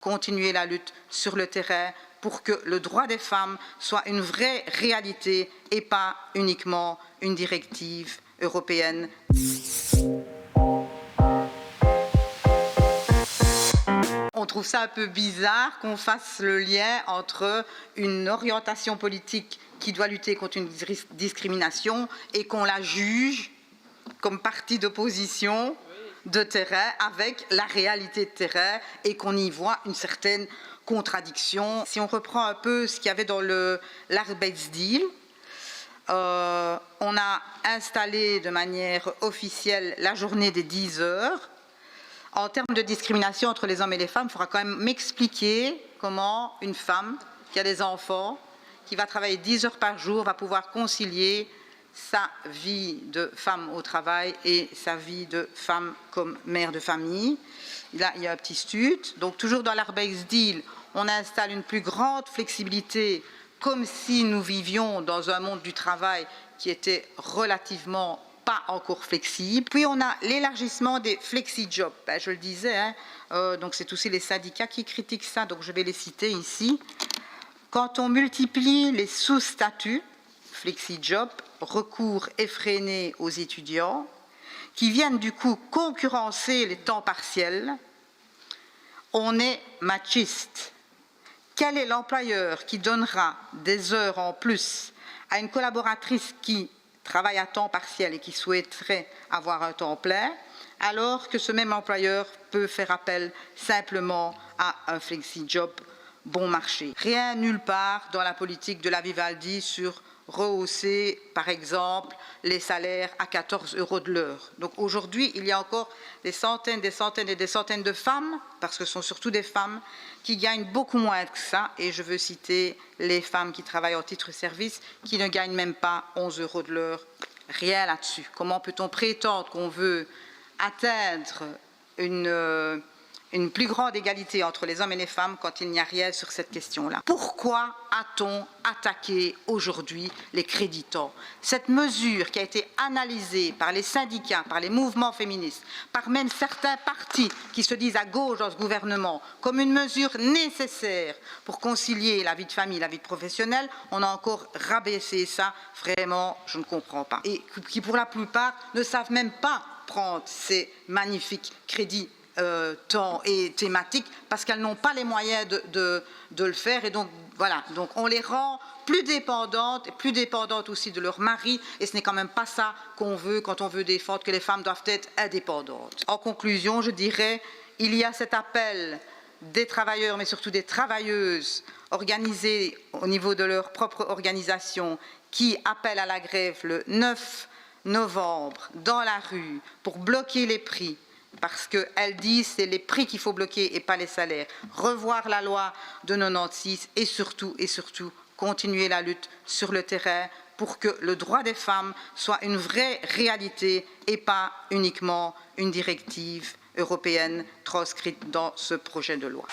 Continuer la lutte sur le terrain pour que le droit des femmes soit une vraie réalité et pas uniquement une directive européenne. On trouve ça un peu bizarre qu'on fasse le lien entre une orientation politique qui doit lutter contre une discrimination et qu'on la juge comme parti d'opposition de terrain avec la réalité de terrain et qu'on y voit une certaine contradiction. Si on reprend un peu ce qu'il y avait dans l'Arbeitsdeal, on a installé de manière officielle la journée des 10 heures. En termes de discrimination entre les hommes et les femmes, il faudra quand même m'expliquer comment une femme qui a des enfants, qui va travailler 10 heures par jour, va pouvoir concilier sa vie de femme au travail et sa vie de femme comme mère de famille. Là, il y a un petit stud. Donc, toujours dans l'Arbeitsdeal, on installe une plus grande flexibilité, comme si nous vivions dans un monde du travail qui était relativement pas encore flexible. Puis, on a l'élargissement des flexi-jobs. Je le disais, donc c'est aussi les syndicats qui critiquent ça, donc je vais les citer ici. Quand on multiplie les sous-statuts, flexi-job, recours effréné aux étudiants, qui viennent du coup concurrencer les temps partiels, on est machiste. Quel est l'employeur qui donnera des heures en plus à une collaboratrice qui travaille à temps partiel et qui souhaiterait avoir un temps plein, alors que ce même employeur peut faire appel simplement à un flexi-job bon marché? Rien nulle part dans la politique de la Vivaldi sur rehausser, par exemple, les salaires à 14 € de l'heure. Donc aujourd'hui, il y a encore des centaines et des centaines de femmes, parce que ce sont surtout des femmes, qui gagnent beaucoup moins que ça. Et je veux citer les femmes qui travaillent en titre-service, qui ne gagnent même pas 11 € de l'heure. Rien là-dessus. Comment peut-on prétendre qu'on veut atteindre une plus grande égalité entre les hommes et les femmes quand il n'y a rien sur cette question-là? Pourquoi a-t-on attaqué aujourd'hui les créditants? Cette mesure qui a été analysée par les syndicats, par les mouvements féministes, par même certains partis qui se disent à gauche dans ce gouvernement, comme une mesure nécessaire pour concilier la vie de famille et la vie professionnelle, on a encore rabaissé ça. Vraiment, je ne comprends pas. Et qui, pour la plupart, ne savent même pas prendre ces magnifiques crédits temps et thématiques parce qu'elles n'ont pas les moyens de le faire, et donc voilà, donc on les rend plus dépendantes aussi de leur mari, et ce n'est quand même pas ça qu'on veut quand on veut défendre que les femmes doivent être indépendantes. En conclusion, je dirais, il y a cet appel des travailleurs mais surtout des travailleuses organisées au niveau de leur propre organisation qui appellent à la grève le 9 novembre dans la rue pour bloquer les prix, parce qu'elles disent que c'est les prix qu'il faut bloquer et pas les salaires, revoir la loi de 96 et surtout, continuer la lutte sur le terrain pour que le droit des femmes soit une vraie réalité et pas uniquement une directive européenne transcrite dans ce projet de loi.